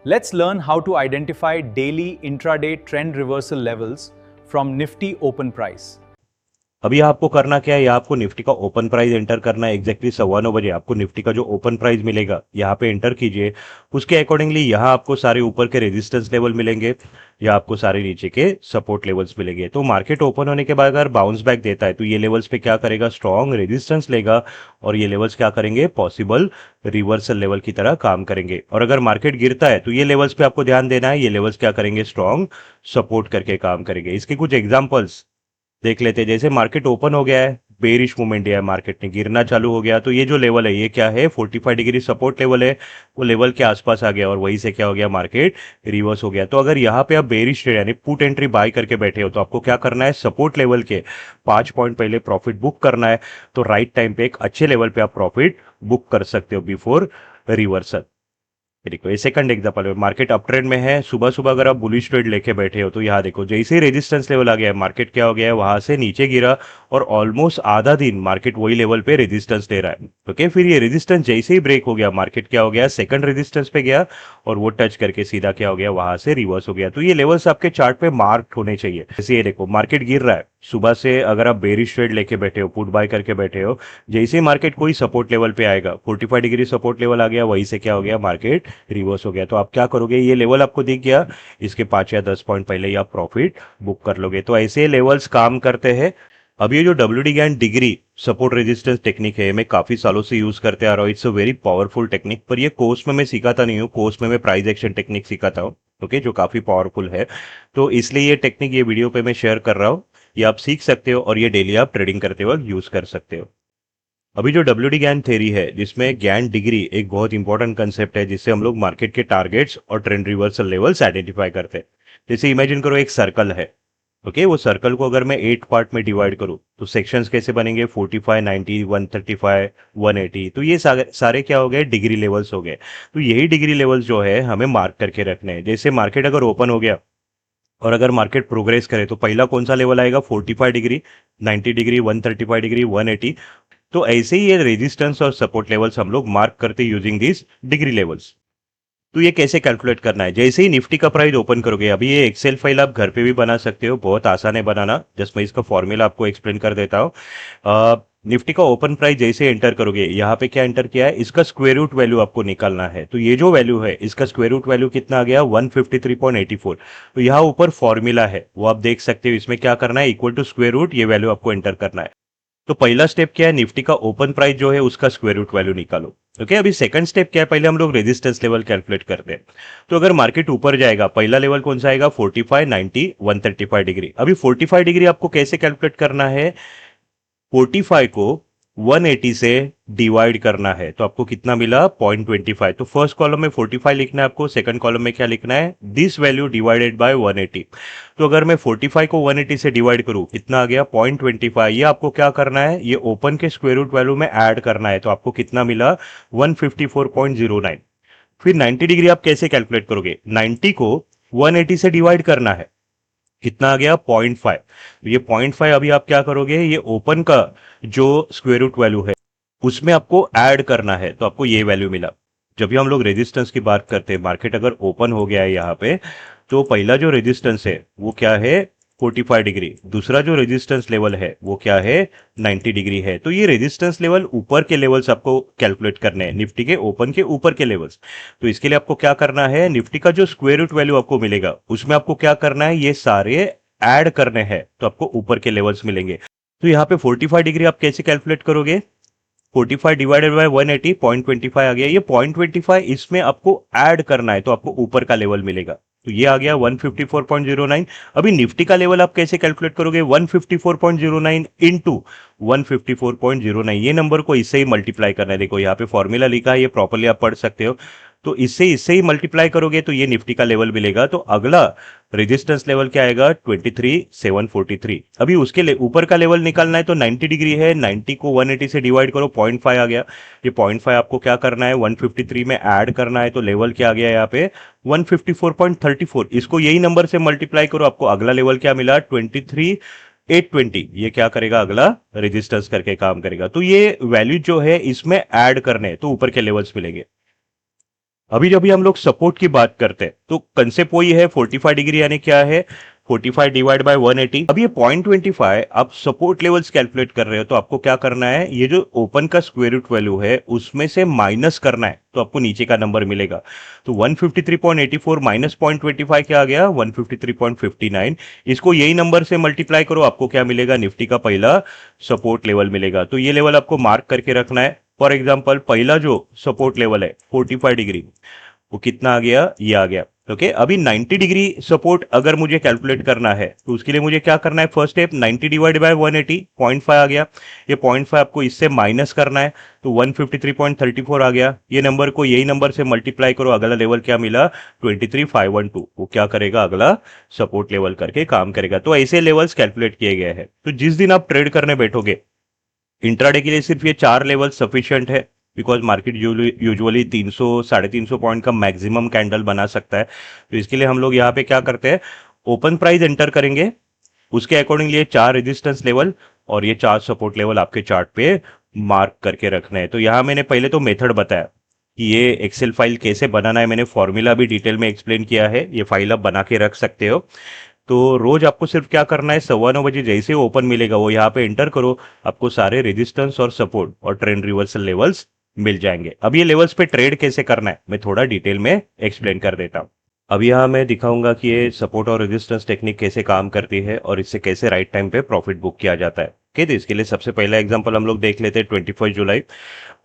Let's learn how to identify daily intraday trend reversal levels from Nifty open price. अभी आपको करना क्या है, यहाँ आपको निफ्टी का ओपन प्राइस एंटर करना है। एग्जैक्टली 9:15 आपको निफ्टी का जो ओपन प्राइस मिलेगा यहाँ पे एंटर कीजिए। उसके अकॉर्डिंगली यहाँ आपको सारे ऊपर के रेजिस्टेंस लेवल मिलेंगे, या आपको सारे नीचे के सपोर्ट लेवल्स मिलेंगे। तो मार्केट ओपन होने के बाद अगर बाउंस बैक देता है तो ये लेवल्स पे क्या करेगा, स्ट्रॉन्ग रेजिस्टेंस लेगा, और ये लेवल्स क्या करेंगे, पॉसिबल रिवर्सल लेवल की तरह काम करेंगे। और अगर मार्केट गिरता है तो ये लेवल्स पे आपको ध्यान देना है, ये लेवल्स क्या करेंगे, स्ट्रॉन्ग सपोर्ट करके काम करेंगे। इसके कुछ एग्जाम्पल्स देख लेते हैं। जैसे मार्केट ओपन हो गया है, बेरिश मूवमेंट दिया है, मार्केट ने गिरना चालू हो गया, तो ये जो लेवल है ये क्या है, 45 डिग्री सपोर्ट लेवल है, वो लेवल के आसपास आ गया और वहीं से क्या हो गया, मार्केट रिवर्स हो गया। तो अगर यहाँ पे आप बेरिश ट्रेड यानी पुट एंट्री बाय करके बैठे हो तो आपको क्या करना है, सपोर्ट लेवल के 5 पॉइंट पहले प्रॉफिट बुक करना है। तो राइट टाइम पे एक अच्छे लेवल पे आप प्रॉफिट बुक कर सकते हो बिफोर रिवर्सल। देखो ये सेकंड एग्जांपल है, मार्केट अप ट्रेंड में है, सुबह सुबह अगर आप बुलिश ट्रेड लेके बैठे हो तो यहाँ देखो जैसे ही रेजिस्टेंस लेवल आ गया है, मार्केट क्या हो गया है, वहां से नीचे गिरा और ऑलमोस्ट आधा दिन मार्केट वही लेवल पे रेजिस्टेंस दे रहा है। ओके, फिर ये रेजिस्टेंस जैसे ही ब्रेक हो गया, मार्केट क्या हो गया, सेकंड रेजिस्टेंस पे गया और वो टच करके सीधा क्या हो गया, वहां से रिवर्स हो गया। तो ये लेवल्स आपके चार्ट पे मार्क होने चाहिए। जैसे ये देखो मार्केट गिर रहा है, सुबह से अगर आप बेरिश ट्रेड लेके बैठे हो, पुट बाय करके बैठे हो, जैसे ही मार्केट कोई सपोर्ट लेवल पे आएगा, 45 डिग्री सपोर्ट लेवल आ गया, वहीं से क्या हो गया, मार्केट रिवर्स हो गया। तो आप क्या करोगे, ये लेवल आपको दिख गया, इसके 5 या 10 पॉइंट पहले ही आप प्रॉफिट बुक कर लोगे। तो ऐसे लेवल्स काम करते हैं। अब ये जो WD Gann degree support resistance technique है, मैं काफी सालों से यूज करते आ रहा हूँ। It's a very powerful technique, पर ये कोर्स में मैं सिखाता नहीं हूँ, कोर्स में मैं प्राइस एक्शन टेक्निक सिखाता हूँ। ओके, जो काफी पावरफुल है, तो इसलिए ये टेक्निक ये वीडियो पे मैं शेयर कर रहा हूँ। ये आप सीख सकते हो और ये डेली आप ट्रेडिंग करते वक्त यूज कर सकते हो। अभी जो WD गैन थ्योरी है, जिसमें गैन डिग्री एक बहुत इंपॉर्टेंट कंसेप्ट है, जिससे हम लोग मार्केट के टारगेट्स और ट्रेंड रिवर्सल लेवल्स आइडेंटिफाई करते हैं। जैसे इमेजिन करो एक सर्कल है। ओके, वो सर्कल को अगर मैं 8 पार्ट में डिवाइड करूं तो सेक्शंस कैसे बनेंगे, 45, 90, 135, 180। तो ये सारे क्या हो गए, डिग्री लेवल्स हो गए। तो यही डिग्री लेवल्स जो है हमें मार्क करके रखने हैं। जैसे मार्केट अगर ओपन हो गया और अगर मार्केट प्रोग्रेस करे तो पहला कौन सा लेवल आएगा, 45 डिग्री, 90 डिग्री, 135 डिग्री, 180। तो ऐसे ही ये रेजिस्टेंस और सपोर्ट लेवल्स हम लोग मार्क करते यूजिंग दिस डिग्री लेवल्स। तो ये कैसे कैलकुलेट करना है, जैसे ही निफ्टी का प्राइस ओपन करोगे, अभी ये एक्सेल फाइल आप घर पे भी बना सकते हो, बहुत आसान है बनाना। जस्ट मैं इसका फॉर्मूला आपको एक्सप्लेन कर देता हूँ। निफ्टी का ओपन प्राइस जैसे एंटर करोगे, यहाँ पे क्या एंटर किया है, इसका स्क्वायर रूट वैल्यू आपको निकालना है। तो ये जो वैल्यू है, इसका स्क्वायर रूट वैल्यू कितना आ गया, 153.84। तो यहाँ ऊपर फॉर्मूला है, वो आप देख सकते हो। इसमें क्या करना है, इक्वल टू स्क्वायर रूट, ये वैल्यू आपको एंटर करना है। तो पहला स्टेप क्या है, निफ्टी का ओपन प्राइस जो है उसका स्क्वायर रूट वैल्यू निकालो। ओके, अभी सेकंड स्टेप क्या है, पहले हम लोग रेजिस्टेंस लेवल कैलकुलेट करते हैं। तो अगर मार्केट ऊपर जाएगा, पहला लेवल कौन सा आएगा, 45, 90, 135 डिग्री। अभी 45 डिग्री आपको कैसे कैलकुलेट करना है, 45 को 180 से डिवाइड करना है, तो आपको कितना मिला, 0.25। तो फर्स्ट कॉलम में 45 लिखना है आपको, सेकंड कॉलम में क्या लिखना है, दिस वैल्यू डिवाइडेड बाय 180। तो अगर मैं 45 को 180 से डिवाइड करूं, कितना आ गया, 0.25। ये आपको क्या करना है, ये ओपन के स्क्वायर रूट वैल्यू में ऐड करना है, तो आपको कितना मिला, 154.09। फिर 90 डिग्री आप कैसे कैलकुलेट करोगे, 90 को 180 से डिवाइड करना है, कितना आ गया, 0.5। तो ये 0.5 अभी आप क्या करोगे, ये ओपन का जो स्क्वायर रूट वैल्यू है उसमें आपको ऐड करना है, तो आपको ये वैल्यू मिला। जब भी हम लोग रेजिस्टेंस की बात करते हैं, मार्केट अगर ओपन हो गया है यहाँ पे, तो पहला जो रेजिस्टेंस है वो क्या है, 45 डिग्री। दूसरा जो रेजिस्टेंस लेवल है वो क्या है, 90 डिग्री है। तो ये रेजिस्टेंस लेवल ऊपर के लेवल्स आपको कैलकुलेट करने हैं, निफ्टी के ओपन के ऊपर के लेवल्स। तो इसके लिए आपको क्या करना है, निफ्टी का जो स्क्वायर रूट वैल्यू आपको मिलेगा उसमें आपको क्या करना है, ये सारे ऐड करने हैं, तो आपको ऊपर के लेवल्स मिलेंगे। तो यहाँ पे 45 डिग्री आप कैसे कैलकुलेट करोगे, 45 डिवाइडेड बाय 180, 0.25 आ गया। ये 0.25 इसमें आपको ऐड करना है, तो आपको ऊपर का लेवल मिलेगा। तो ये आ गया 154.09। अभी निफ्टी का लेवल आप कैसे कैलकुलेट करोगे, 154.09 इंटू 154.09, ये नंबर को इससे ही मल्टीप्लाई करना है। देखो यहाँ पे फॉर्मूला लिखा है, ये प्रॉपर्ली आप पढ़ सकते हो। तो इससे ही मल्टीप्लाई करोगे तो ये निफ्टी का लेवल मिलेगा। तो अगला रेजिस्टेंस लेवल क्या आएगा, 23,743। अभी उसके ऊपर का लेवल निकालना है, तो 90 डिग्री है, 90 को 180 से डिवाइड करो, 0.5 आ गया। ये 0.5 आपको क्या करना है, 153 में ऐड करना है, तो लेवल क्या आ गया यहाँ पे, 154.34। इसको यही नंबर से मल्टीप्लाई करो, आपको अगला लेवल क्या मिला, 23,820। ये क्या करेगा, अगला रेजिस्टेंस करके काम करेगा। तो ये वैल्यू जो है इसमें ऐड करने, तो ऊपर के लेवल्स मिलेंगे। अभी जब भी हम लोग सपोर्ट की बात करते हैं तो कंसेप्ट वही है, 45 डिग्री यानी क्या है, 45 डिवाइड बाय 180। अब ये 0.25 आप सपोर्ट लेवल्स कैलकुलेट कर रहे हो तो आपको क्या करना है, ये जो ओपन का स्क्वायर रूट वैल्यू है उसमें से माइनस करना है तो आपको नीचे का नंबर मिलेगा। तो 153.84 माइनस 0.25 क्या आ गया, 153.59। इसको यही नंबर से मल्टीप्लाई करो, आपको क्या मिलेगा, निफ्टी का पहला सपोर्ट लेवल मिलेगा। तो ये लेवल आपको मार्क करके रखना है। फॉर एग्जाम्पल पहला जो सपोर्ट लेवल है 45 डिग्री, वो कितना आ गया, ये आ गया। ओके, अभी 90 डिग्री सपोर्ट अगर मुझे कैलकुलेट करना है तो उसके लिए मुझे क्या करना है, फर्स्ट स्टेप 90 डिवाइड बाय 180, 0.5 आ गया। ये 0.5 आपको इससे माइनस करना है तो 153.34 आ गया। ये नंबर को यही नंबर से मल्टीप्लाई करो, अगला लेवल क्या मिला, 23,512। वो क्या करेगा, अगला सपोर्ट लेवल करके काम करेगा। तो ऐसे लेवल्स कैलकुलेट किए गए हैं। तो जिस दिन आप ट्रेड करने बैठोगे, इंट्राडे के लिए सिर्फ ये 4 लेवल सफिशिएंट है, बिकॉज मार्केट यूजुअली 300 350 पॉइंट का मैक्सिमम कैंडल बना सकता है। तो इसके लिए हम लोग यहाँ पे क्या करते हैं, ओपन प्राइस एंटर करेंगे, उसके अकॉर्डिंगली ये 4 रेजिस्टेंस लेवल और ये 4 सपोर्ट लेवल आपके चार्ट पे मार्क करके रखना है। तो यहाँ मैंने पहले तो मेथड बताया कि ये एक्सेल फाइल कैसे बनाना है, मैंने फॉर्मूला भी डिटेल में एक्सप्लेन किया है, ये फाइल आप बना के रख सकते हो। तो रोज आपको सिर्फ क्या करना है, 9:15 जैसे ओपन मिलेगा वो यहाँ पे एंटर करो, आपको सारे रेजिस्टेंस और सपोर्ट और ट्रेंड रिवर्सल लेवल्स मिल जाएंगे। अब ये लेवल्स पे ट्रेड कैसे करना है मैं थोड़ा डिटेल में एक्सप्लेन कर देता हूँ। अब यहाँ मैं दिखाऊंगा कि ये सपोर्ट और रेजिस्टेंस टेक्निक कैसे काम करती है और इससे कैसे राइट टाइम पे प्रॉफिट बुक किया जाता है। ओके, तो इसके लिए सबसे पहला एग्जांपल हम लोग देख लेते हैं 21 जुलाई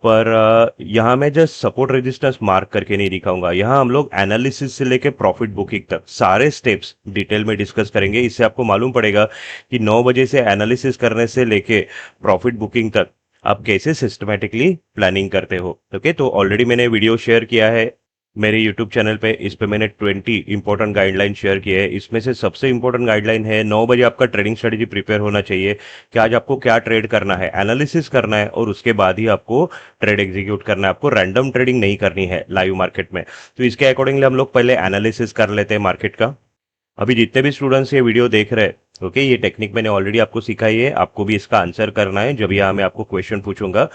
पर। यहाँ मैं जस्ट सपोर्ट रेजिस्टेंस मार्क करके नहीं दिखाऊंगा, यहाँ हम लोग एनालिसिस से लेके प्रॉफिट बुकिंग तक सारे स्टेप्स डिटेल में डिस्कस करेंगे। इससे आपको मालूम पड़ेगा कि 9 बजे से एनालिसिस करने से लेके प्रॉफिट बुकिंग तक आप कैसे सिस्टमेटिकली प्लानिंग करते हो। ओके, तो ऑलरेडी मैंने वीडियो शेयर किया है मेरे यूट्यूब चैनल पे, इस पे मैंने 20 इंपॉर्टेंट गाइडलाइन शेयर किए हैं। इसमें से सबसे इंपॉर्टेंट गाइडलाइन है 9 बजे आपका ट्रेडिंग स्ट्रेटेजी प्रिपेयर होना चाहिए कि आज आपको क्या ट्रेड करना है, एनालिसिस करना है और उसके बाद ही आपको ट्रेड एग्जीक्यूट करना है। आपको रैंडम ट्रेडिंग नहीं करनी है लाइव मार्केट में। तो इसके अकॉर्डिंगली हम लोग पहले एनालिसिस कर लेते हैं मार्केट का। अभी जितने भी स्टूडेंट्स ये वीडियो देख रहे हैं, ओके, ये टेक्निक मैंने ऑलरेडी आपको सिखाई है, आपको भी इसका आंसर करना है। जब यहाँ मैं आपको क्वेश्चन पूछूंगा,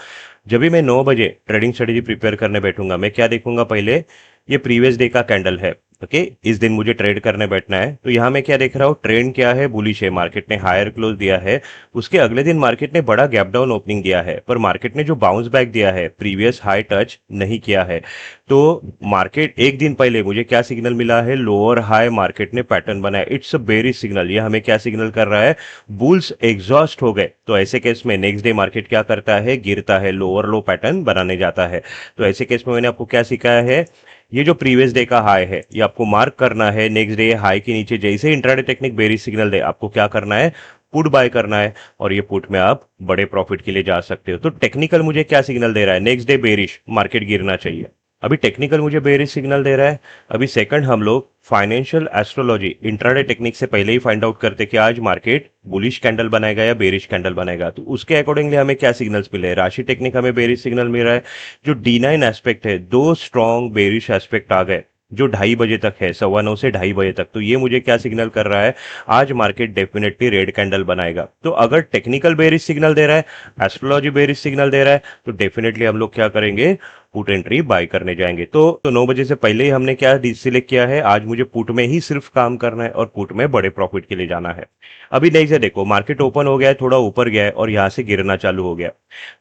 जब भी मैं 9 बजे ट्रेडिंग स्ट्रेटेजी प्रिपेयर करने बैठूंगा, मैं क्या देखूंगा, पहले ये प्रीवियस डे का कैंडल है। ओके, इस दिन मुझे ट्रेड करने बैठना है तो यहाँ मैं क्या देख रहा हूँ, ट्रेंड क्या है, बुलिश है, मार्केट ने हायर क्लोज दिया है। उसके अगले दिन मार्केट ने बड़ा गैप डाउन ओपनिंग दिया है, पर मार्केट ने जो बाउंस बैक दिया है, प्रीवियस हाई टच नहीं किया है। तो मार्केट एक दिन पहले मुझे क्या सिग्नल मिला है, लोअर हाई मार्केट ने पैटर्न बनाया, इट्स अ बेरिश सिग्नल। ये हमें क्या सिग्नल कर रहा है, बुल्स एग्जॉस्ट हो गए। तो ऐसे केस में नेक्स्ट डे मार्केट क्या करता है, गिरता है, लोअर लो पैटर्न बनाने जाता है। तो ऐसे केस में मैंने आपको क्या सिखाया है, ये जो प्रीवियस डे का हाई है ये आपको मार्क करना है। नेक्स्ट डे हाई के नीचे जैसे इंट्राडे टेक्निक बेरिश सिग्नल दे, आपको क्या करना है, पुट बाय करना है और ये पुट में आप बड़े प्रॉफिट के लिए जा सकते हो। तो टेक्निकल मुझे क्या सिग्नल दे रहा है, नेक्स्ट डे बेरिश, मार्केट गिरना चाहिए। अभी टेक्निकल मुझे बेरिश सिग्नल दे रहा है। अभी सेकंड हम लोग फाइनेंशियल एस्ट्रोलॉजी इंट्राडे टेक्निक से पहले ही फाइंड आउट करते कि आज मार्केट बुलिश कैंडल बनाएगा या बेरिश कैंडल बनाएगा। तो उसके अकॉर्डिंगली हमें क्या सिग्नल्स मिले, राशि टेक्निक हमें बेरिश सिग्नल मिल रहा है। जो D9 एस्पेक्ट है, दो स्ट्रॉन्ग बेरिश एस्पेक्ट आ गए जो 2:30 बजे तक है, 9:15 से 2:30 बजे तक। तो ये मुझे क्या सिग्नल कर रहा है, आज मार्केट डेफिनेटली रेड कैंडल बनाएगा। तो अगर टेक्निकल बेरिश सिग्नल दे रहा है, एस्ट्रोलॉजी बेरिश सिग्नल दे रहा है, तो डेफिनेटली हम लोग क्या करेंगे, पुट एंट्री बाय करने जाएंगे। तो 9 बजे से पहले ही हमने क्या सिलेक्ट किया है, आज मुझे पुट में ही सिर्फ काम करना है और पुट में बड़े प्रॉफिट के लिए जाना है। अभी नहीं से देखो, मार्केट ओपन हो गया है, थोड़ा ऊपर गया है और यहां से गिरना चालू हो गया।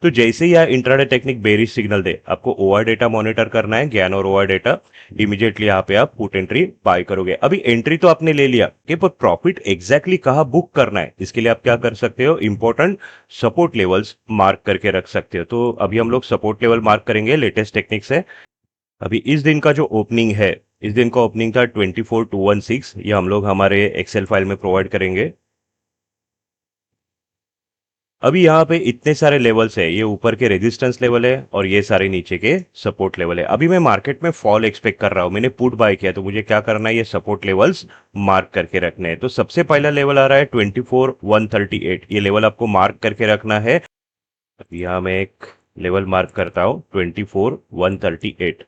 तो जैसे ही यह इंट्राडे टेक्निक बेरिश सिग्नल दे, आपको ओआर डेटा मॉनिटर करना है, ज्ञान और ओआर डेटा। इमीडिएटली यहाँ पे आप पुट एंट्री बाय करोगे। अभी एंट्री तो आपने ले लिया कि पर प्रॉफिट एग्जैक्टली कहाँ बुक करना है, इसके लिए आप क्या कर सकते हो, इंपॉर्टेंट सपोर्ट लेवल्स मार्क करके रख सकते हो। तो अभी हम लोग सपोर्ट लेवल मार्क करेंगे लेटेस्ट टेक्निक से। अभी इस दिन का जो ओपनिंग है, इस दिन का ओपनिंग था 24,216, ये हम लोग हमारे एक्सेल फाइल में प्रोवाइड करेंगे। अभी यहाँ पे इतने सारे लेवल्स है, ये ऊपर के रेजिस्टेंस लेवल है और ये सारे नीचे के सपोर्ट लेवल है। अभी मैं मार्केट में फॉल एक्सपेक्ट कर रहा हूँ, मैंने पुट बाय किया, तो मुझे क्या करना है, ये सपोर्ट लेवल्स मार्क करके रखने हैं। तो सबसे पहला लेवल आ रहा है 24,138, ये लेवल आपको मार्क करके रखना है। यहाँ मैं एक लेवल मार्क करता हूँ 24,138।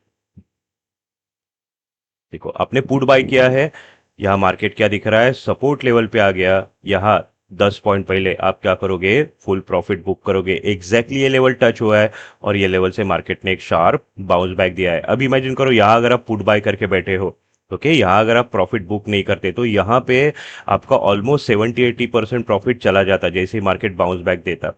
देखो आपने पुट बाय किया है, यहाँ मार्केट क्या दिख रहा है, सपोर्ट लेवल पे आ गया, यहाँ 10 पॉइंट पहले आप क्या करोगे, फुल प्रॉफिट बुक करोगे। एग्जैक्टली ये लेवल टच हुआ है और ये लेवल से मार्केट ने एक शार्प बाउंस बैक दिया है। अब इमेजिन करो यहाँ अगर आप पुट बाय करके बैठे हो, ओके, यहाँ अगर आप प्रॉफिट बुक नहीं करते तो यहाँ पे आपका ऑलमोस्ट 70-80% प्रॉफिट चला जाता जैसे ही मार्केट बाउंस बैक देता।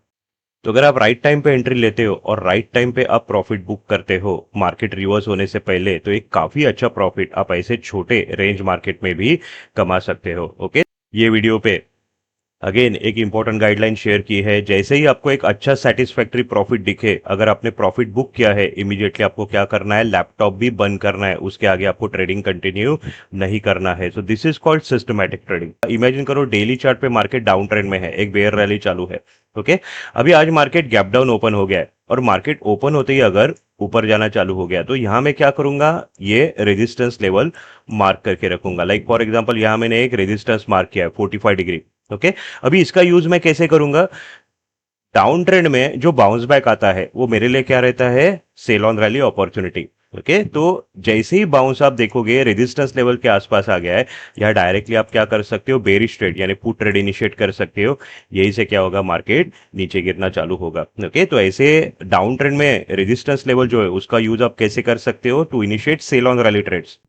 तो अगर आप राइट टाइम पे एंट्री लेते हो और राइट टाइम पे आप प्रॉफिट बुक करते हो मार्केट रिवर्स होने से पहले, तो एक काफी अच्छा प्रॉफिट आप ऐसे छोटे रेंज मार्केट में भी कमा सकते हो। ओके, ये वीडियो पे अगेन एक इंपॉर्टेंट गाइडलाइन शेयर की है, जैसे ही आपको एक अच्छा सेटिस्फैक्टरी प्रॉफिट दिखे, अगर आपने प्रॉफिट बुक किया है, इमीडिएटली आपको क्या करना है, लैपटॉप भी बंद करना है, उसके आगे आपको ट्रेडिंग कंटिन्यू नहीं करना है। So this is called systematic trading. Imagine करो डेली चार्ट पे मार्केट डाउन ट्रेंड में है, एक बेयर रैली चालू है। ओके, अभी आज मार्केट गैप डाउन ओपन हो गया है और मार्केट ओपन होते ही अगर ऊपर जाना चालू हो गया तो यहां मैं क्या करूंगा, ये रेजिस्टेंस लेवल मार्क करके रखूंगा। लाइक फॉर एग्जांपल यहां मैंने एक रेजिस्टेंस मार्क किया है 45 डिग्री। ओके, अभी इसका यूज मैं कैसे करूंगा, डाउन ट्रेंड में जो बाउंस बैक आता है वो मेरे लिए क्या रहता है, sell on rally opportunity. Okay, तो जैसे ही बाउंस आप देखोगे रेजिस्टेंस लेवल के आसपास आ गया है, या डायरेक्टली आप क्या कर सकते हो, बेरिश ट्रेड यानी पुट ट्रेड इनिशिएट कर सकते हो। यही से क्या होगा, मार्केट नीचे गिरना चालू होगा। ओके, तो ऐसे डाउन ट्रेंड में रेजिस्टेंस लेवल जो है उसका यूज आप कैसे कर सकते हो, to initiate sell on rally trades.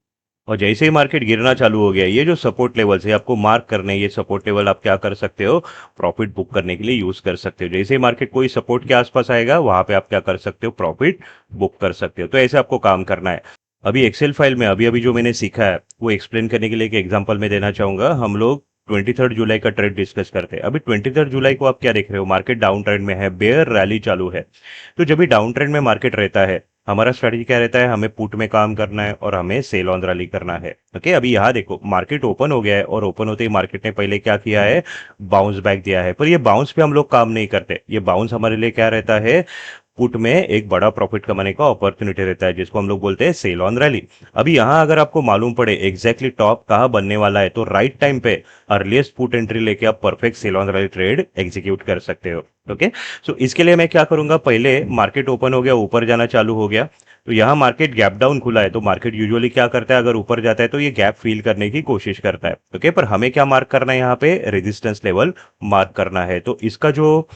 और जैसे ही मार्केट गिरना चालू हो गया, ये जो सपोर्ट लेवल्स है आपको मार्क करने हैं, ये सपोर्ट लेवल आप क्या कर सकते हो, प्रॉफिट बुक करने के लिए यूज कर सकते हो। जैसे ही मार्केट कोई सपोर्ट के आसपास आएगा वहां पे आप क्या कर सकते हो, प्रॉफिट बुक कर सकते हो। तो ऐसे आपको काम करना है। अभी एक्सेल फाइल में अभी अभी जो मैंने सीखा है वो एक्सप्लेन करने के लिए एक एग्जाम्पल में देना चाहूंगा। हम लोग 23 जुलाई का ट्रेड डिस्कस करते हैं। अभी 23 जुलाई को आप क्या देख रहे हो, मार्केट डाउन ट्रेंड में है, बेयर रैली चालू है। तो जब भी डाउन ट्रेंड में मार्केट रहता है, हमारा स्ट्रेटजी क्या रहता है, हमें पुट में काम करना है और हमें सेल ऑन रैली करना है। ओके, अभी यहाँ देखो मार्केट ओपन हो गया है और ओपन होते ही मार्केट ने पहले क्या किया है, बाउंस बैक दिया है। पर ये बाउंस पे हम लोग काम नहीं करते, ये बाउंस हमारे लिए क्या रहता है, पुट में एक बड़ा प्रॉफिट कमाने का अपॉर्चुनिटी रहता है, जिसको हम लोग बोलते हैं सेल ऑन रैली। अभी यहाँ अगर आपको मालूम पड़े एग्जैक्टली टॉप कहाँ बनने वाला है, तो राइट टाइम पे अर्लीस्ट पुट एंट्री लेके आप perfect sell on rally trade execute कर सकते हो। ओके, सो इसके लिए मैं क्या करूंगा, पहले मार्केट ओपन हो गया, ऊपर जाना चालू हो गया, तो यहाँ मार्केट गैप डाउन खुला है, तो मार्केट यूजुअली क्या करता है, अगर ऊपर जाता है तो ये गैप फील करने की कोशिश करता है। ओके, पर हमें क्या मार्क करना है, यहाँ पे रेजिस्टेंस लेवल मार्क करना है। तो इसका जो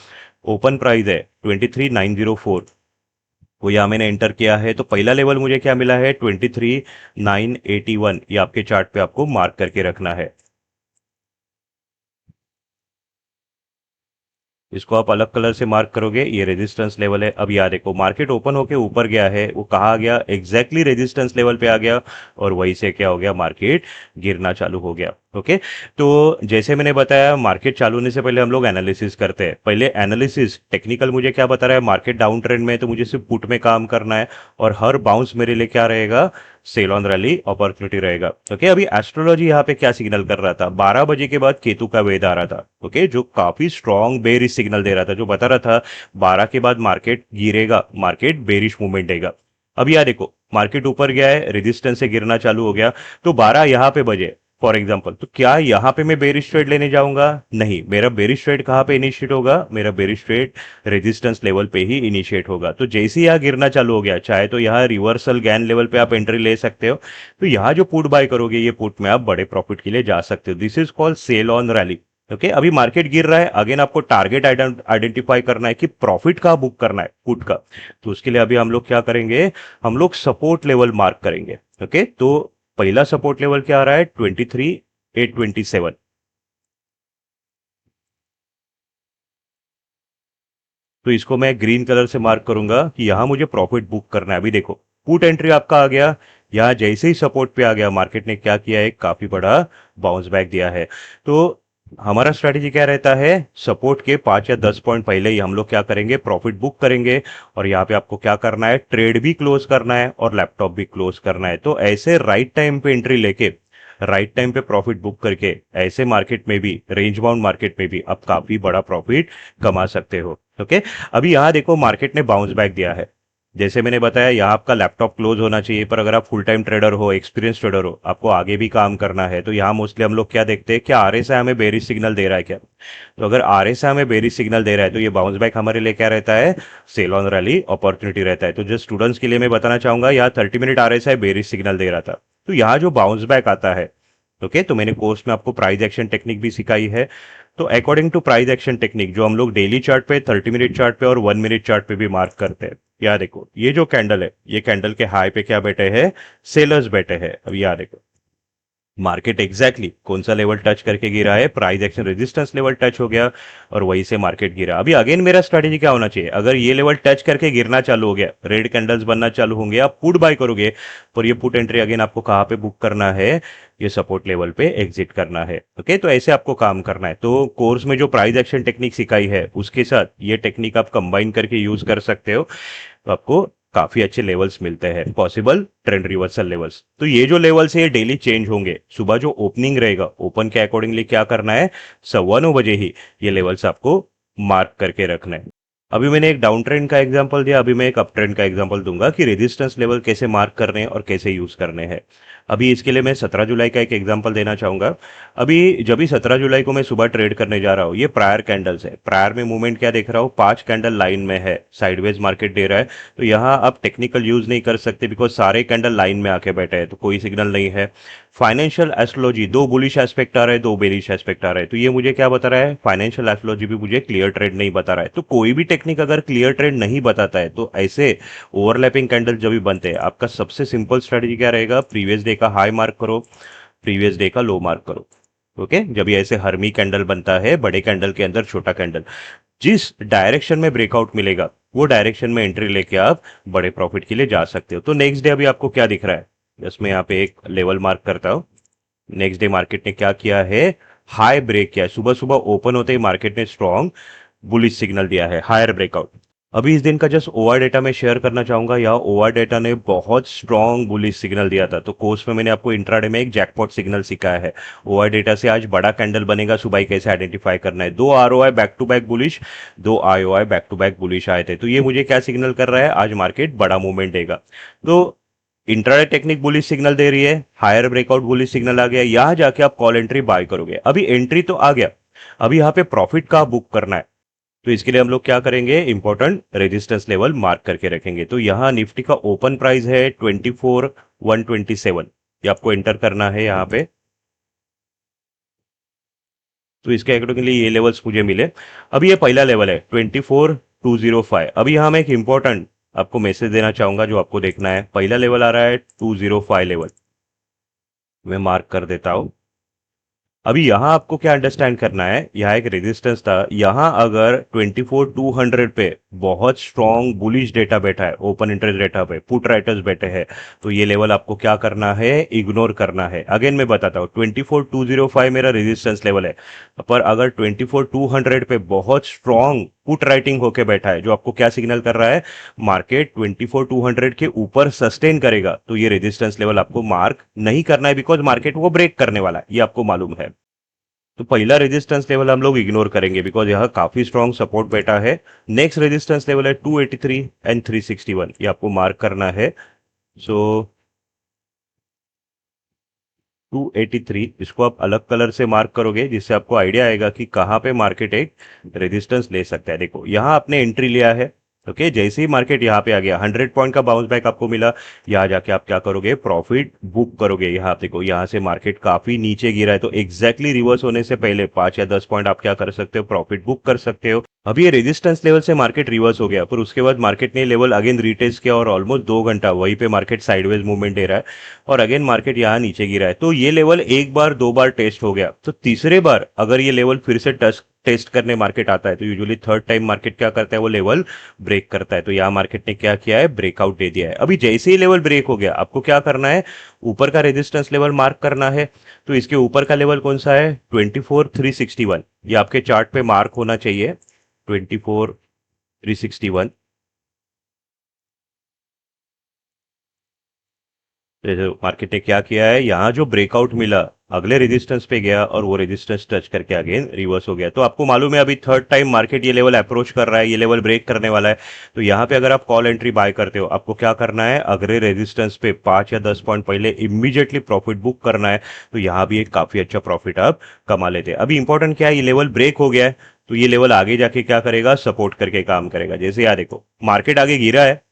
ओपन प्राइस है 23,904, वो यहाँ मैंने एंटर किया है, तो पहला लेवल मुझे क्या मिला है, 23,981। ये आपके चार्ट पे आपको मार्क करके रखना है। इसको आप अलग कलर से मार्क करोगे, ये रेजिस्टेंस लेवल है। अब याद देखो मार्केट ओपन होके ऊपर गया है, वो कहा गया, एग्जैक्टली रेजिस्टेंस लेवल पे आ गया और वहीं से क्या हो गया, मार्केट गिरना चालू हो गया। ओके, तो जैसे मैंने बताया मार्केट चालू होने से पहले हम लोग एनालिसिस करते हैं। पहले एनालिसिस टेक्निकल मुझे क्या बता रहा है, मार्केट डाउन ट्रेंड में है तो मुझे सिर्फ पुट में काम करना है और हर बाउंस मेरे लिए क्या रहेगा, सेल ऑन रैली अपॉर्चुनिटी रहेगा। ओके, अभी एस्ट्रोलॉजी यहाँ पे क्या सिग्नल कर रहा था, 12 बजे के बाद केतु का वेद आ रहा था। ओके, जो काफी स्ट्रॉन्ग बेरिश सिग्नल दे रहा था, जो बता रहा था 12 के बाद मार्केट गिरेगा, मार्केट बेरिश मूवमेंट देगा। अब यह देखो मार्केट ऊपर गया है, रेजिस्टेंस से गिरना चालू हो गया, तो 12 यहाँ पे बजे फॉर एग्जाम्पल, तो क्या यहाँ पे मैं बेरिश ट्रेड लेने जाऊंगा, नहीं, मेरा बेरिश ट्रेड कहाँ पे इनिशिएट होगा, मेरा बेरिश ट्रेड रेजिस्टेंस लेवल पे ही इनिशिएट होगा। तो जैसे ही यहाँ गिरना चालू हो गया, चाहे तो यहाँ रिवर्सल गैन लेवल पे आप एंट्री ले सकते हो, तो यहाँ जो पुट बाय करोगे ये पुट में आप बड़े प्रॉफिट के लिए जा सकते हो। This is called sell on rally. Okay, अभी मार्केट गिर रहा है, अगेन आपको टारगेट आइडेंटिफाई करना है कि प्रॉफिट का बुक करना है पुट का। तो उसके लिए अभी हम लोग क्या करेंगे, हम लोग सपोर्ट लेवल मार्क करेंगे। ओके, तो पहला सपोर्ट लेवल क्या आ रहा है, 23,827। तो इसको मैं ग्रीन कलर से मार्क करूंगा कि यहां मुझे प्रॉफिट बुक करना है। अभी देखो पुट एंट्री आपका आ गया, यहां जैसे ही सपोर्ट पे आ गया मार्केट ने क्या किया है, काफी बड़ा बाउंस बैक दिया है। तो हमारा स्ट्रेटेजी क्या रहता है, सपोर्ट के 5 या 10 पॉइंट पहले ही हम लोग क्या करेंगे, प्रॉफिट बुक करेंगे। और यहाँ पे आपको क्या करना है, ट्रेड भी क्लोज करना है और लैपटॉप भी क्लोज करना है। तो ऐसे राइट टाइम पे एंट्री लेके राइट टाइम पे प्रॉफिट बुक करके ऐसे मार्केट में भी, रेंज बाउंड मार्केट में भी आप काफी बड़ा प्रॉफिट कमा सकते हो। ओके, अभी यहाँ देखो मार्केट ने बाउंस बैक दिया है, जैसे मैंने बताया यहाँ आपका लैपटॉप क्लोज होना चाहिए, पर अगर आप फुल टाइम ट्रेडर हो, एक्सपीरियंस ट्रेडर हो, आपको आगे भी काम करना है, तो यहाँ मोस्टली हम लोग क्या देखते हैं, क्या आरएसआई हमें बेरिश सिग्नल दे रहा है क्या। तो अगर आरएसआई हमें बेरिश सिग्नल दे रहा है तो ये बाउंस बैक हमारे लिए क्या रहता है, सेल ऑन रैली अपॉर्चुनिटी रहता है। तो जस्ट स्टूडेंट्स के लिए मैं बताना चाहूंगा, यहाँ 30 मिनट आरएसआई बेरिश सिग्नल दे रहा था, तो यहाँ जो बाउंस बैक आता है ओके, तो मैंने कोर्स में आपको प्राइस एक्शन टेक्निक भी सिखाई है। तो according to price action technique जो हम लोग डेली चार्ट पे, 30 मिनट चार्ट पे और 1 मिनट चार्ट पे भी मार्क करते हैं, याद देखो ये जो कैंडल है, ये कैंडल के हाई पे क्या बैठे हैं, सेलर्स बैठे हैं। अब याद देखो मार्केट एग्जैक्टली कौन सा लेवल टच करके गिरा है, price action resistance level touch हो गया और वहीं से मार्केट गिरा। अभी अगेन मेरा स्ट्रेटेजी क्या होना चाहिए, अगर ये लेवल टच करके गिरना चालू हो गया, रेड कैंडल्स बनना चालू होंगे, आप पुट बाय करोगे, पर ये पुट एंट्री अगेन आपको कहाँ पे बुक करना है, ये सपोर्ट लेवल पे एग्जिट करना है। ओके, तो ऐसे आपको काम करना है। तो कोर्स में जो प्राइस एक्शन टेक्निक सिखाई है उसके साथ ये टेक्निक आप कंबाइन करके यूज कर सकते हो, तो आपको काफी अच्छे लेवल्स मिलते हैं, पॉसिबल ट्रेंड रिवर्सल लेवल्स। तो ये जो लेवल्स है ये डेली चेंज होंगे। सुबह जो ओपनिंग रहेगा, ओपन के अकॉर्डिंगली क्या करना है, 9:15 बजे ही ये लेवल्स आपको मार्क करके रखना है। अभी मैंने एक डाउन ट्रेंड का एग्जांपल दिया, अभी मैं एक अप ट्रेंड का एग्जांपल दूंगा कि रेजिस्टेंस लेवल कैसे मार्क करने हैं और कैसे यूज करने हैं। अभी इसके लिए मैं 17 जुलाई का एक एग्जांपल देना चाहूंगा। अभी जब भी 17 जुलाई को मैं सुबह ट्रेड करने जा रहा हूँ, ये प्रायर कैंडल्स है, प्रायर में मूवमेंट क्या देख रहा हूँ, 5 कैंडल लाइन में है, साइडवेज मार्केट दे रहा है। तो यहाँ आप टेक्निकल यूज नहीं कर सकते बिकॉज सारे कैंडल लाइन में आके बैठे हैं, तो कोई सिग्नल नहीं है। फाइनेंशियल एस्ट्रोलॉजी, 2 बुलिश एस्पेक्ट आ रहे हैं, 2 बेरिश एस्पेक्ट आ रहे हैं, तो ये मुझे क्या बता रहा है, फाइनेंशियल एस्ट्रोलॉजी भी मुझे क्लियर ट्रेड नहीं बता रहा है। तो कोई भी टेक्निक अगर क्लियर ट्रेड नहीं बताता है, तो ऐसे ओवरलैपिंग कैंडल जब भी बनते हैं, आपका सबसे सिंपल स्ट्रेटेजी क्या रहेगा, प्रीवियस डे का हाई मार्क करो, प्रीवियस डे का लो मार्क करो। ओके, जब ये ऐसे हर्मी कैंडल बनता है, बड़े कैंडल के अंदर छोटा कैंडल, जिस डायरेक्शन में ब्रेकआउट मिलेगा वो डायरेक्शन में एंट्री लेके आप बड़े प्रॉफिट के लिए जा सकते हो। तो नेक्स्ट डे अभी आपको क्या दिख रहा है, इसमें यहाँ पे एक लेवल मार्क करता हूं। नेक्स्ट डे मार्केट ने क्या किया है, हाई ब्रेक किया है। सुबह सुबह ओपन होते ही मार्केट ने स्ट्रॉन्ग बुलिश सिग्नल दिया है, हायर ब्रेकआउट। अभी इस दिन का जस्ट ओआर डेटा मैं शेयर करना चाहूंगा। यहाँ ओआर डेटा ने बहुत स्ट्रॉन्ग बुलिश सिग्नल दिया था, तो कोर्स में मैंने आपको इंट्राडे में एक जैकपॉट सिग्नल सिखाया है। ओआर डेटा से आज बड़ा कैंडल बनेगा, सुबह कैसे आइडेंटिफाई करना है। 2 ROI back to back bullish, 2 IOI back to back bullish आए थे, तो ये मुझे क्या सिग्नल कर रहा है, आज मार्केट बड़ा मूवमेंट देगा। तो इंट्राडे टेक्निक बुलिश सिग्नल दे रही है, हायर ब्रेकआउट बुलिश सिग्नल आ गया, यहां जाके आप कॉल एंट्री बाय करोगे। अभी एंट्री तो आ गया, अभी यहाँ पे प्रॉफिट का बुक करना है। तो इसके लिए हम लोग क्या करेंगे, इंपॉर्टेंट रेजिस्टेंस लेवल मार्क करके रखेंगे। तो यहाँ निफ्टी का ओपन प्राइस है 24,127, ये आपको एंटर करना है यहाँ पे। तो इसके अकॉर्डिंगली ये लेवल्स मुझे मिले। अभी ये पहला लेवल है 24,205। अभी यहाँ मैं एक इंपॉर्टेंट आपको मैसेज देना चाहूंगा जो आपको देखना है। पहला लेवल आ रहा है 205 लेवल, मैं मार्क कर देता हूं। अभी यहां आपको क्या अंडरस्टैंड करना है, यहाँ एक रेजिस्टेंस था, यहां अगर 24,200 पे बहुत स्ट्रॉन्ग बुलिश डेटा बैठा है, ओपन इंटरेस्ट डेटा पे पुट राइटर्स बैठे हैं, तो ये लेवल आपको क्या करना है, इग्नोर करना है। अगेन मैं बताता हूँ, 24,205 मेरा रेजिस्टेंस लेवल है, पर अगर 24,200 पे बहुत स्ट्रॉन्ग पुट राइटिंग होके बैठा है, जो आपको क्या सिग्नल कर रहा है, मार्केट 24,200 के ऊपर सस्टेन करेगा, तो ये रेजिस्टेंस लेवल आपको मार्क नहीं करना है, बिकॉज मार्केट वो ब्रेक करने वाला है, ये आपको मालूम है। तो पहला रेजिस्टेंस लेवल हम लोग इग्नोर करेंगे बिकॉज यह काफी स्ट्रॉन्ग सपोर्ट बैठा है। नेक्स्ट रेजिस्टेंस लेवल है 283 एंड 361, ये आपको मार्क करना है। सो 283, इसको आप अलग कलर से मार्क करोगे जिससे आपको आइडिया आएगा कि कहाँ पे मार्केट एक रेजिस्टेंस ले सकता है। देखो यहाँ आपने एंट्री लिया है, ओके, जैसे ही मार्केट यहाँ पे आ गया, 100 पॉइंट का बाउंस बैक आपको मिला, यहाँ जाके आप क्या करोगे, प्रॉफिट बुक करोगे। यहाँ आप देखो, यहाँ से मार्केट काफी नीचे गिरा है, तो एग्जैक्टली रिवर्स होने से पहले 5 या 10 पॉइंट आप क्या कर सकते हो, प्रॉफिट बुक कर सकते हो। अभी ये रेजिस्टेंस लेवल से मार्केट रिवर्स हो गया, पर उसके बाद मार्केट ने लेवल अगेन रिटेस्ट किया और ऑलमोस्ट 2 घंटा वहीं पे मार्केट साइडवेज मूवमेंट दे रहा है और अगेन मार्केट यहाँ नीचे गिरा है। तो ये लेवल एक बार दो बार टेस्ट हो गया, तो तीसरे बार अगर ये लेवल फिर से टेस्ट करने मार्केट आता है, तो यूजुअली थर्ड टाइम मार्केट क्या करता है, वो लेवल ब्रेक करता है। तो यहाँ मार्केट ने क्या किया है, ब्रेकआउट दे दिया है। अभी जैसे ही लेवल ब्रेक हो गया, आपको क्या करना है, ऊपर का रेजिस्टेंस लेवल मार्क करना है। तो इसके ऊपर का लेवल कौन सा है, 24,361, ये आपके चार्ट पे मार्क होना चाहिए, 24,361। मार्केट ने क्या किया है, यहाँ जो ब्रेकआउट मिला, अगले रेजिस्टेंस पे गया और वो रेजिस्टेंस टच करके अगेन रिवर्स हो गया। तो आपको मालूम है, अभी थर्ड टाइम मार्केट ये लेवल अप्रोच कर रहा है, ये लेवल ब्रेक करने वाला है। तो यहाँ पे अगर आप कॉल एंट्री बाय करते हो, आपको क्या करना है, अगले रेजिस्टेंस पे 5 या 10 पॉइंट पहले इमीडिएटली प्रॉफिट बुक करना है। तो यहाँ भी एक काफी अच्छा प्रॉफिट आप कमा लेते हैं। अभी इंपॉर्टेंट क्या है, ये लेवल ब्रेक हो गया है, तो ये लेवल आगे जाके क्या करेगा, सपोर्ट करके काम करेगा। जैसे यहाँ देखो, मार्केट आगे गिरा है,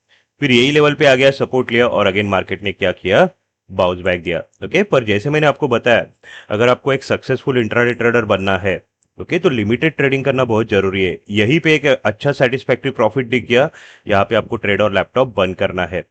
फिर यही लेवल पे आ गया, सपोर्ट लिया और अगेन मार्केट ने क्या किया, बाउंस बैक दिया। ओके, पर जैसे मैंने आपको बताया, अगर आपको एक सक्सेसफुल इंट्राडे ट्रेडर बनना है, ओके, तो लिमिटेड ट्रेडिंग करना बहुत जरूरी है। यहीं पे एक अच्छा सेटिस्फैक्टरी प्रॉफिट दिख गया, यहाँ पे आपको ट्रेड और लैपटॉप बंद करना है।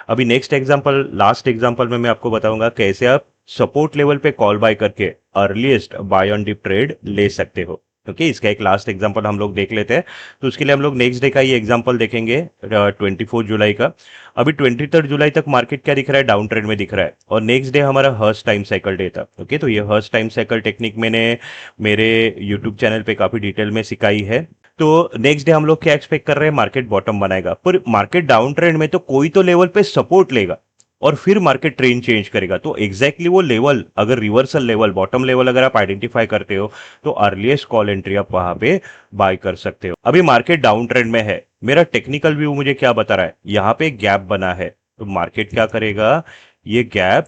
अभी नेक्स्ट एग्जांपल, लास्ट एग्जांपल में मैं आपको बताऊंगा कैसे आप सपोर्ट लेवल पे कॉल बाय करके earliest buy on dip trade ले सकते हो। ओके, इसका एक लास्ट एग्जांपल हम लोग देख लेते हैं। तो उसके लिए हम लोग नेक्स्ट डे का ये एग्जांपल देखेंगे, 24 जुलाई का। अभी 23 जुलाई तक मार्केट क्या दिख रहा है, डाउन ट्रेंड में दिख रहा है, और नेक्स्ट डे हमारा हर्स्ट टाइम साइकिल डे था। ओके, तो ये हर्स्ट टाइम साइकिल टेक्निक मैंने मेरे यूट्यूब चैनल पे काफी डिटेल में सिखाई है। तो नेक्स्ट डे हम लोग क्या एक्सपेक्ट कर रहे हैं, मार्केट बॉटम बनाएगा, पर मार्केट डाउन ट्रेंड में तो कोई तो लेवल पे सपोर्ट लेगा और फिर मार्केट ट्रेंड चेंज करेगा। तो एग्जैक्टली वो लेवल, अगर रिवर्सल लेवल, बॉटम लेवल अगर आप आइडेंटिफाई करते हो, तो अर्लीस्ट कॉल एंट्री आप वहां पे बाय कर सकते हो। अभी मार्केट डाउन ट्रेंड में है, मेरा टेक्निकल व्यू मुझे क्या बता रहा है, यहाँ पे गैप बना है, तो मार्केट क्या करेगा, ये गैप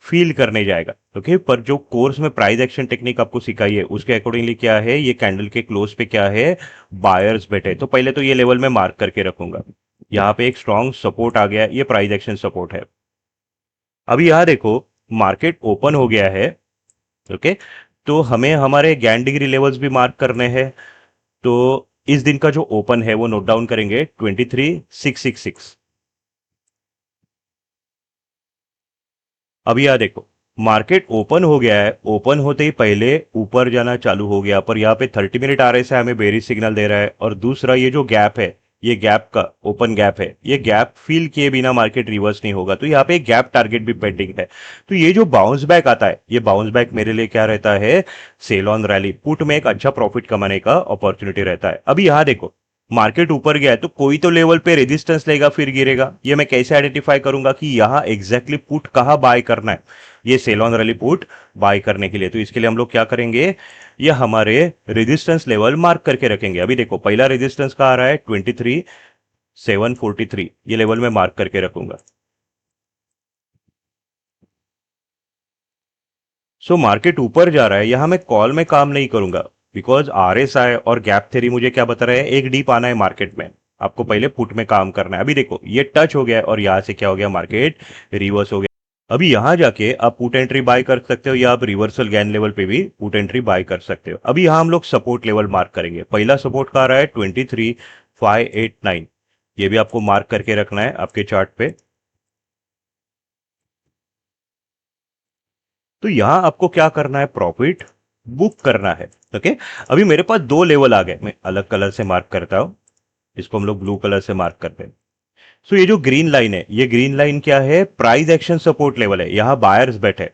फील करने जाएगा। ओके, पर जो कोर्स में प्राइस एक्शन टेक्निक आपको सिखाई है उसके अकॉर्डिंगली क्या है, ये कैंडल के क्लोज पे क्या है, बायर्स बैठे। तो पहले तो ये लेवल में मार्क करके रखूंगा, यहाँ पे एक स्ट्रॉन्ग सपोर्ट आ गया, ये प्राइस एक्शन सपोर्ट है। अभी यहां देखो, मार्केट ओपन हो गया है। ओके, तो हमें हमारे गैन डिग्री लेवल्स भी मार्क करने हैं। तो इस दिन का जो ओपन है वो नोट डाउन करेंगे, 23,666। अभी यहां देखो, मार्केट ओपन हो गया है, ओपन होते ही पहले ऊपर जाना चालू हो गया, पर यहाँ पे 30 मिनट RSI हमें बेरिश सिग्नल दे रहा है, और दूसरा ये जो गैप है, ये गैप का ओपन गैप है, ये गैप फील किए बिना मार्केट रिवर्स नहीं होगा। तो यहाँ पे एक गैप टारगेट भी पेंडिंग है। तो ये जो बाउंस बैक आता है, ये बाउंस बैक मेरे लिए क्या रहता है, सेल ऑन रैली, पुट में एक अच्छा प्रॉफिट कमाने का अपॉर्चुनिटी रहता है। अभी यहां देखो, मार्केट ऊपर गया है तो कोई तो लेवल पे रेजिस्टेंस लेगा फिर गिरेगा। ये मैं कैसे आइडेंटिफाई करूंगा कि यहां एग्जैक्टली पुट कहां बाय करना है, ये sell on rally put buy करने के लिए। तो इसके लिए हम लोग क्या करेंगे, ये हमारे रेजिस्टेंस लेवल मार्क करके रखेंगे। अभी देखो, पहला रेजिस्टेंस कहां आ रहा है, 23,743, ये लेवल में मार्क करके रखूंगा। सो मार्केट ऊपर जा रहा है, यहां मैं कॉल में काम नहीं करूंगा, बिकॉज RSI और गैप थ्योरी मुझे क्या बता रहे हैं, एक डीप आना है मार्केट में, आपको पहले पुट में काम करना है। अभी देखो, ये टच हो गया है और यहां से क्या हो गया, मार्केट रिवर्स हो गया। अभी यहां जाके आप पुट एंट्री बाय कर सकते हो, या आप रिवर्सल गैन लेवल पे भी पुट एंट्री बाय कर सकते हो। अभी यहां हम लोग सपोर्ट लेवल मार्क करेंगे। पहला सपोर्ट का आ रहा है 23,589, ये भी आपको मार्क करके रखना है आपके चार्ट पे। तो यहां आपको क्या करना है, प्रॉफिट बुक करना है। ओके, अभी मेरे पास दो लेवल आ गए, मैं अलग कलर से मार्क करता हूं, इसको हम लोग ब्लू कलर से मार्क करते हैं। सो ये जो ग्रीन लाइन है, ये ग्रीन लाइन क्या है, प्राइस एक्शन सपोर्ट लेवल है, यहां बायर्स बैठे।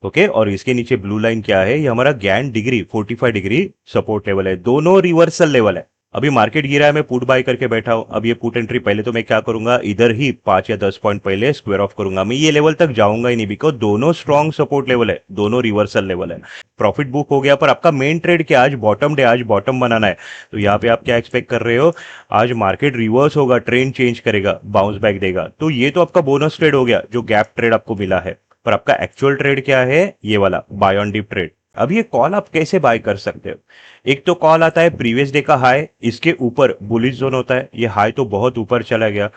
ओके, और इसके नीचे ब्लू लाइन क्या है, ये हमारा Gann degree 45 degree support level है, दोनों रिवर्सल लेवल है। अभी मार्केट गिरा है, मैं पुट बाय करके बैठा हूं। अब ये पुट एंट्री पहले तो मैं क्या करूंगा, इधर ही 5 या 10 पॉइंट पहले स्क्वायर ऑफ करूंगा, मैं ये लेवल तक जाऊंगा ही नहीं, बिकॉज दोनों स्ट्रॉन्ग सपोर्ट लेवल है, दोनों रिवर्सल लेवल है। प्रॉफिट बुक हो गया, पर आपका मेन ट्रेड क्या, आज बॉटम डे, आज बॉटम बनाना है। तो यहाँ पे आप क्या एक्सपेक्ट कर रहे हो, आज मार्केट रिवर्स होगा, ट्रेंड चेंज करेगा, बाउंस बैक देगा। तो ये तो आपका बोनस ट्रेड हो गया, जो गैप ट्रेड आपको मिला है। पर आपका एक्चुअल ट्रेड क्या है, ये वाला बाय ऑन डिप ट्रेड। अब ये कॉल आप कैसे बाय कर सकते हो, एक तो कॉल आता है प्रीवियस डे का हाई, इसके ऊपर बुलिश जोन होता है, ये हाई तो बहुत ऊपर चला गया।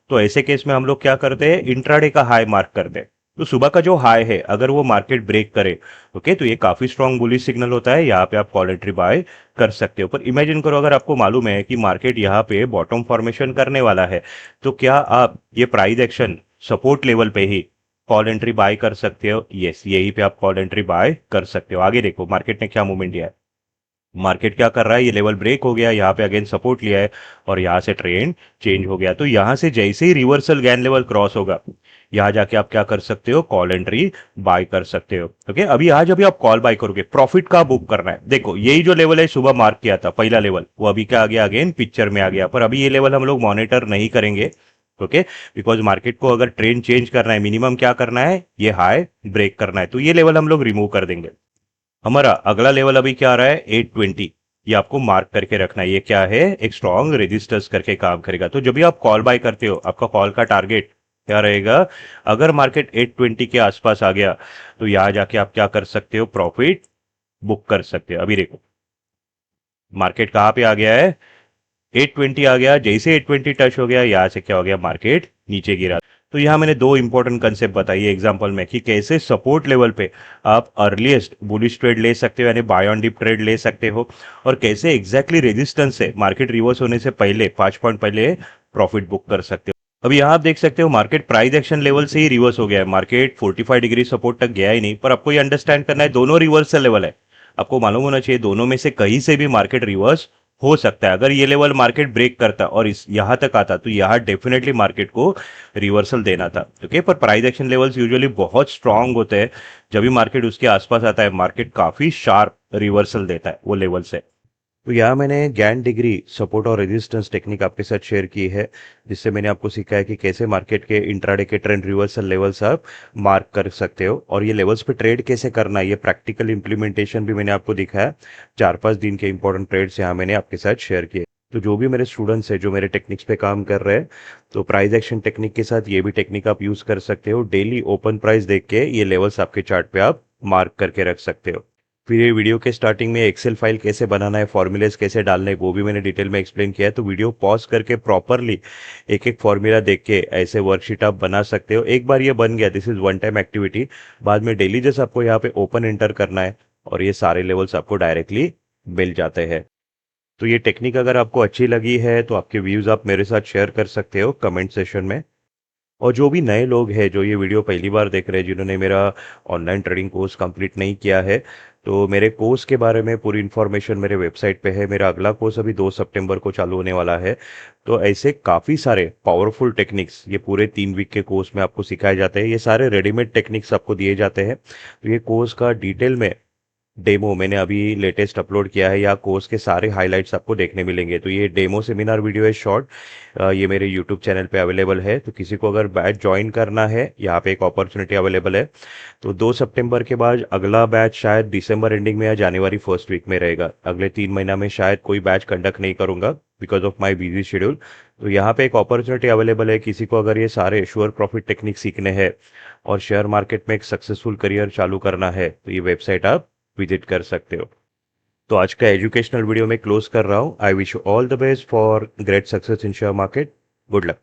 तो ऐसे केस में हम लोग क्या करते हैं, इंट्राडे का हाई मार्क करते हैं। तो सुबह का जो हाई है, अगर वो मार्केट ब्रेक करे, ओके, तो ये काफी स्ट्रॉन्ग बुलिश सिग्नल होता है, यहाँ पे आप कॉल एंट्री बाय कर सकते हो। पर इमेजिन करो, अगर आपको मालूम है कि मार्केट यहाँ पे बॉटम फॉर्मेशन करने वाला है, तो क्या आप ये प्राइस एक्शन सपोर्ट लेवल पे ही कॉल एंट्री बाय कर सकते हो? यस, यही पे आप कॉल एंट्री बाय कर सकते हो। आगे देखो, मार्केट ने क्या मूवमेंट दिया है, मार्केट क्या कर रहा है, ये लेवल ब्रेक हो गया, यहाँ पे अगेन सपोर्ट लिया है, और यहाँ से ट्रेंड चेंज हो गया। तो यहाँ से जैसे ही रिवर्सल गैन लेवल क्रॉस होगा, यहाँ जाके आप क्या कर सकते हो, कॉल एंट्री बाय कर सकते हो। ओके, अभी आज अभी आप कॉल बाय करोगे, प्रॉफिट का बुक करना है। देखो, यही जो लेवल है सुबह मार्क किया था, पहला लेवल, वो अभी क्या आ गया, अगेन पिक्चर में आ गया। पर अभी ये लेवल हम लोग मॉनिटर नहीं करेंगे, ओके, बिकॉज मार्केट को अगर ट्रेंड चेंज करना है, मिनिमम क्या करना है, ये हाई ब्रेक करना है। तो ये लेवल हम लोग रिमूव कर देंगे। हमारा अगला लेवल अभी क्या आ रहा है, 820, ये आपको मार्क करके रखना है। ये क्या है, एक स्ट्रॉन्ग रेजिस्टेंस करके काम करेगा। तो जब भी आप कॉल बाय करते हो, आपका कॉल का टारगेट क्या रहेगा, अगर मार्केट 820 के आसपास आ गया, तो यहां जाके आप क्या कर सकते हो, प्रॉफिट बुक कर सकते हो। अभी देखो, मार्केट कहां पे आ गया है, 820 आ गया, जैसे 820 टच हो गया, यहां से क्या हो गया, मार्केट नीचे गिरा। तो यहाँ मैंने दो इंपॉर्टेंट कंसेप्ट बताई है एग्जांपल में कि कैसे सपोर्ट लेवल पे आप अर्लीस्ट बुलिश ट्रेड ले सकते हो यानी बाय ऑन डिप ट्रेड ले सकते हो, और कैसे एग्जैक्टली रेजिस्टेंस से मार्केट रिवर्स होने से पहले 5 पॉइंट पहले प्रॉफिट बुक कर सकते हो। अभी यहाँ आप देख सकते हो मार्केट प्राइस एक्शन लेवल से ही रिवर्स हो गया है, मार्केट 45 डिग्री सपोर्ट तक गया ही नहीं, पर आपको ये अंडरस्टैंड करना है दोनों रिवर्सल लेवल है। आपको मालूम होना चाहिए दोनों में से कहीं से भी मार्केट रिवर्स हो सकता है। अगर ये लेवल मार्केट ब्रेक करता और इस यहां तक आता तो यहां डेफिनेटली मार्केट को रिवर्सल देना था। ओके, पर प्राइस एक्शन लेवल्स यूजुअली बहुत स्ट्रांग होते हैं, जब भी मार्केट उसके आसपास आता है मार्केट काफी शार्प रिवर्सल देता है वो लेवल से। तो यहाँ मैंने गैन डिग्री सपोर्ट और रेजिस्टेंस टेक्निक आपके साथ शेयर की है, जिससे मैंने आपको सिखाया कि कैसे मार्केट के इंट्राडे के ट्रेंड रिवर्सल लेवल्स आप मार्क कर सकते हो, और ये लेवल्स पे ट्रेड कैसे करना है ये प्रैक्टिकल इंप्लीमेंटेशन भी मैंने आपको दिखाया। 4-5 दिन के इंपॉर्टेंट ट्रेड्स यहाँ मैंने आपके साथ शेयर किए। तो जो भी मेरे स्टूडेंट्स हैं जो मेरे टेक्निक्स पे काम कर रहे हैं, तो प्राइस एक्शन टेक्निक के साथ ये भी टेक्निक आप यूज कर सकते हो। डेली ओपन प्राइस देख के ये लेवल्स आपके चार्ट पे आप मार्क करके रख सकते हो। फिर ये वीडियो के स्टार्टिंग में एक्सेल फाइल कैसे बनाना है, फॉर्मूलेस कैसे डालना है, वो भी मैंने डिटेल में एक्सप्लेन किया है। तो वीडियो पॉज करके प्रॉपरली एक एक फॉर्मूला देख के ऐसे वर्कशीट आप बना सकते हो। एक बार ये बन गया, this is one time activity, बाद में डेली जैसे आपको यहाँ पे ओपन एंटर करना है और ये सारे लेवल्स आपको डायरेक्टली मिल जाते हैं। तो ये टेक्निक अगर आपको अच्छी लगी है तो आपके व्यूज आप मेरे साथ शेयर कर सकते हो कमेंट सेशन में। और जो भी नए लोग हैं जो ये वीडियो पहली बार देख रहे हैं, जिन्होंने मेरा ऑनलाइन ट्रेडिंग कोर्स कंप्लीट नहीं किया है, तो मेरे कोर्स के बारे में पूरी इन्फॉर्मेशन मेरे वेबसाइट पे है। मेरा अगला कोर्स अभी 2 सितंबर को चालू होने वाला है। तो ऐसे काफ़ी सारे पावरफुल टेक्निक्स ये पूरे 3 वीक के कोर्स में आपको सिखाए जाते हैं। ये सारे रेडीमेड टेक्निक्स आपको दिए जाते हैं। तो ये कोर्स का डिटेल में डेमो मैंने अभी लेटेस्ट अपलोड किया है, या कोर्स के सारे हाइलाइट्स आपको देखने मिलेंगे। तो ये डेमो सेमिनार वीडियो है शॉर्ट, ये मेरे यूट्यूब चैनल पे अवेलेबल है। तो किसी को अगर बैच ज्वाइन करना है, यहाँ पे एक अपॉर्चुनिटी अवेलेबल है। तो 2 सितंबर के बाद अगला बैच शायद दिसंबर एंडिंग में या जनवरी फर्स्ट वीक में रहेगा। अगले 3 महीना में शायद कोई बैच कंडक्ट नहीं करूंगा because of my busy schedule. तो यहाँ पे एक अपॉर्चुनिटी अवेलेबल है, किसी को अगर ये सारे श्योर प्रॉफिट टेक्निक सीखने हैं और शेयर मार्केट में एक सक्सेसफुल करियर चालू करना है, तो ये वेबसाइट आप विजिट कर सकते हो। तो आज का एजुकेशनल वीडियो में क्लोज कर रहा हूँ। I wish you all the best for great success in share market. Good luck.